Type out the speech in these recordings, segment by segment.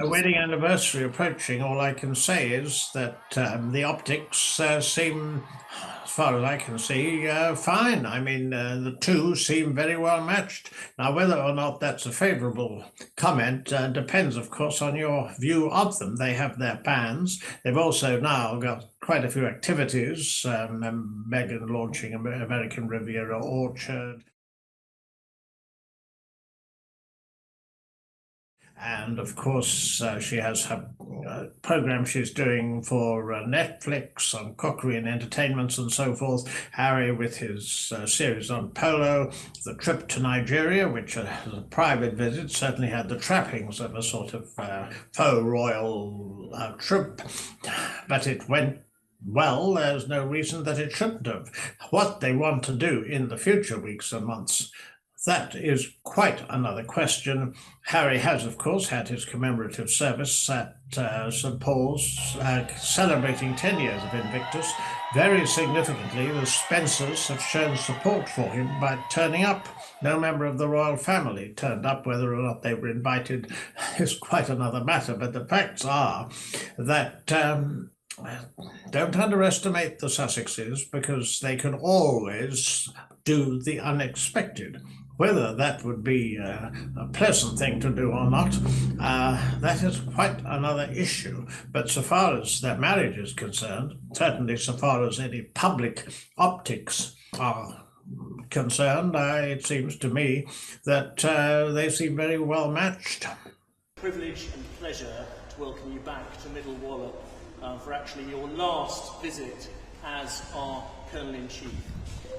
a wedding anniversary approaching, all I can say is that the optics seem, as far as I can see, fine. I mean, the two seem very well matched. Now, whether or not that's a favourable comment depends, of course, on your view of them. They have their plans. They've also now got quite a few activities, Meghan launching American Riviera Orchard. And of course, she has her program she's doing for Netflix on cookery and entertainments and so forth. Harry with his series on polo, the trip to Nigeria, which as a private visit certainly had the trappings of a sort of faux royal trip, but it went well. There's no reason that it shouldn't have. What they want to do in the future weeks and months, that is quite another question. Harry has, of course, had his commemorative service at St Paul's, celebrating 10 years of Invictus. Very significantly, the Spencers have shown support for him by turning up. No member of the royal family turned up. Whether or not they were invited is quite another matter. But the facts are that don't underestimate the Sussexes, because they can always do the unexpected. Whether that would be a pleasant thing to do or not, that is quite another issue. But so far as their marriage is concerned, certainly so far as any public optics are concerned, it seems to me that they seem very well matched. Privilege and pleasure to welcome you back to Middle Wallop for actually your last visit as our Colonel-in-Chief.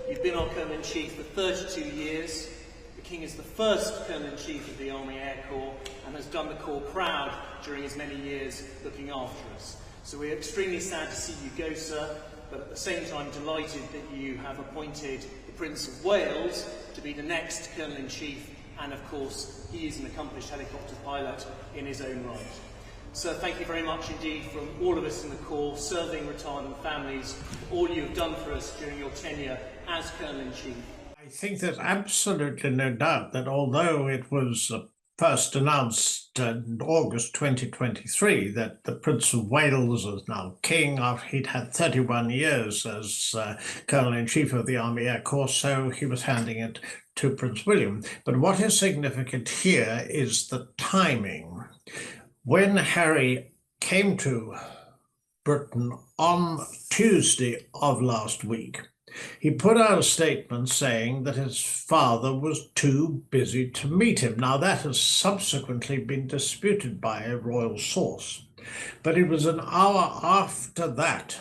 You've been our Colonel-in-Chief for 32 years. The King is the first Colonel-in-Chief of the Army Air Corps and has done the Corps proud during his many years looking after us. So we're extremely sad to see you go, sir, but at the same time delighted that you have appointed the Prince of Wales to be the next Colonel-in-Chief, and of course he is an accomplished helicopter pilot in his own right. So thank you very much indeed from all of us in the Corps, serving, retired and families, all you have done for us during your tenure as Colonel-in-Chief. I think there's absolutely no doubt that although it was first announced in August 2023 that the Prince of Wales is now king after he'd had 31 years as Colonel-in-Chief of the Army Air Corps, so he was handing it to Prince William. But what is significant here is the timing. When Harry came to Britain on Tuesday of last week, he put out a statement saying that his father was too busy to meet him. Now, that has subsequently been disputed by a royal source, but it was an hour after that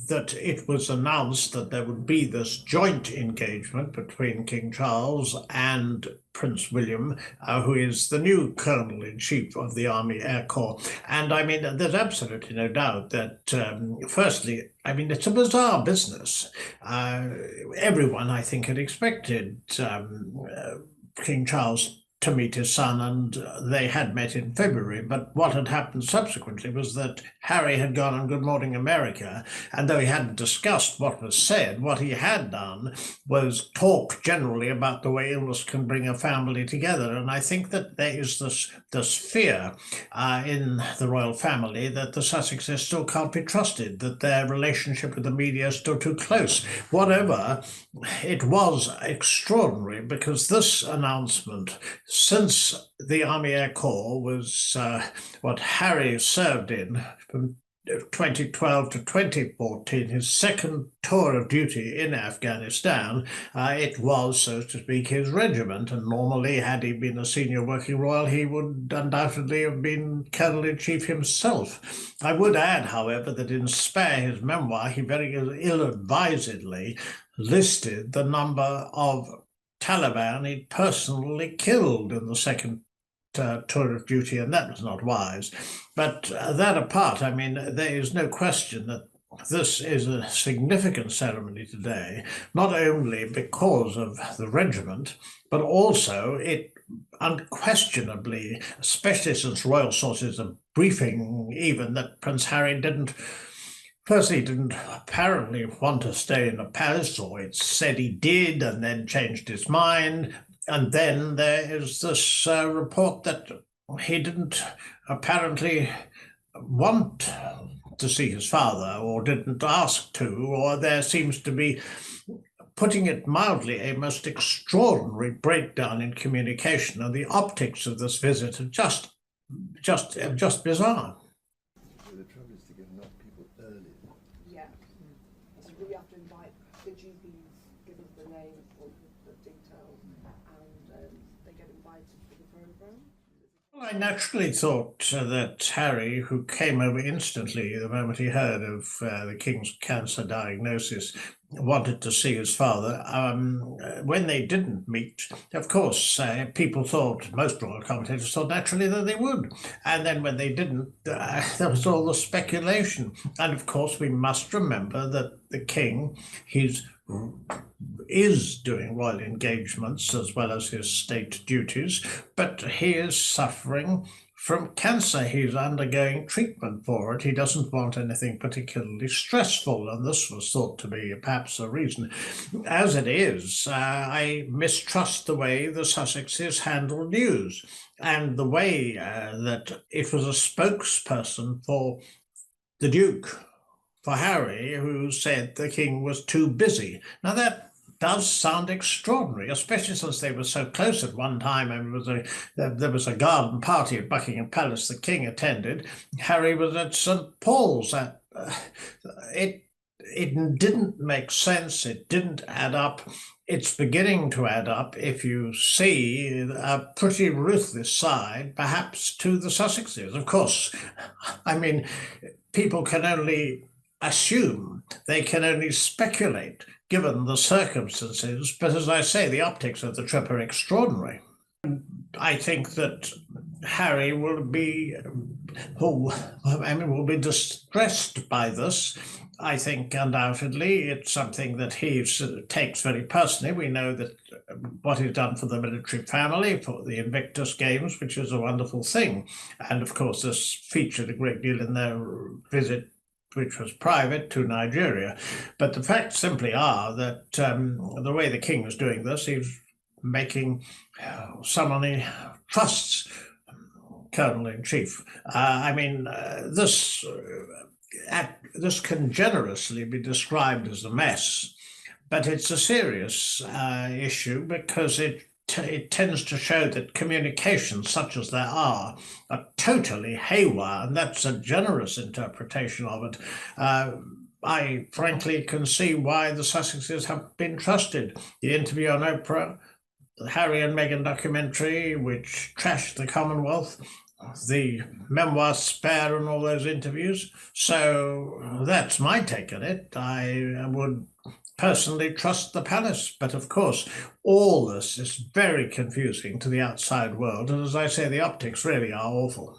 that it was announced that there would be this joint engagement between King Charles and Prince William, who is the new Colonel-in-Chief of the Army Air Corps. And I mean, there's absolutely no doubt that, firstly, I mean, it's a bizarre business. Everyone, I think, had expected King Charles to meet his son, and they had met in February. But what had happened subsequently was that Harry had gone on Good Morning America, and though he hadn't discussed what was said, what he had done was talk generally about the way illness can bring a family together. And I think that there is this fear in the royal family that the Sussexes still can't be trusted, that their relationship with the media is still too close. Whatever, it was extraordinary, because this announcement, since the Army Air Corps was what Harry served in from 2012 to 2014, his second tour of duty in Afghanistan, it was, so to speak, his regiment. And normally, had he been a senior working royal, he would undoubtedly have been Colonel-in-Chief himself. I would add, however, that in Spare, his memoir, he very ill-advisedly listed the number of Taliban he'd personally killed in the second tour of duty, and that was not wise. But that apart, I mean, there is no question that this is a significant ceremony today, not only because of the regiment, but also it unquestionably, especially since royal sources are briefing even that Prince Harry didn't apparently want to stay in a palace, or it's said he did and then changed his mind. And then there is this report that he didn't apparently want to see his father, or didn't ask to, or there seems to be, putting it mildly, a most extraordinary breakdown in communication, and the optics of this visit are just bizarre. The trouble is to get enough people early. Yeah. So we have to invite the GPs, give us the name or the details, and they get invited for the programme. Well, I naturally thought that Harry, who came over instantly the moment he heard of the King's cancer diagnosis, wanted to see his father. When they didn't meet, of course, people thought, most royal commentators thought naturally that they would. And then when they didn't, there was all the speculation. And of course, we must remember that the King, is doing royal engagements as well as his state duties, but he is suffering from cancer. He's undergoing treatment for it. He doesn't want anything particularly stressful, and this was thought to be perhaps a reason. As it is, I mistrust the way the Sussexes handle news, and the way that it was a spokesperson for the Duke, for Harry, who said the King was too busy. Now that does sound extraordinary, especially since they were so close at one time. And there was a garden party at Buckingham Palace the King attended. Harry was at St. Paul's. It didn't make sense. It didn't add up. It's beginning to add up if you see a pretty ruthless side, perhaps, to the Sussexes. Of course, I mean, people can only assume, they can only speculate given the circumstances, but as I say, the optics of the trip are extraordinary. I think that Harry will be distressed by this. I think undoubtedly it's something that he takes very personally. We know that what he's done for the military family, for the Invictus Games, which is a wonderful thing. And of course, this featured a great deal in their visit, which was private, to Nigeria. But the facts simply are that the way the King was doing this, he was making someone he trusts Colonel-in-Chief. This can generously be described as a mess, but it's a serious issue because it tends to show that communications such as there are totally haywire, and that's a generous interpretation of it. I frankly can see why the Sussexes have been trusted. The interview on Oprah, the Harry and Meghan documentary, which trashed the Commonwealth, the memoir Spare, and all those interviews. So that's my take on it. I would personally trust the palace, but of course all this is very confusing to the outside world, and as I say, the optics really are awful.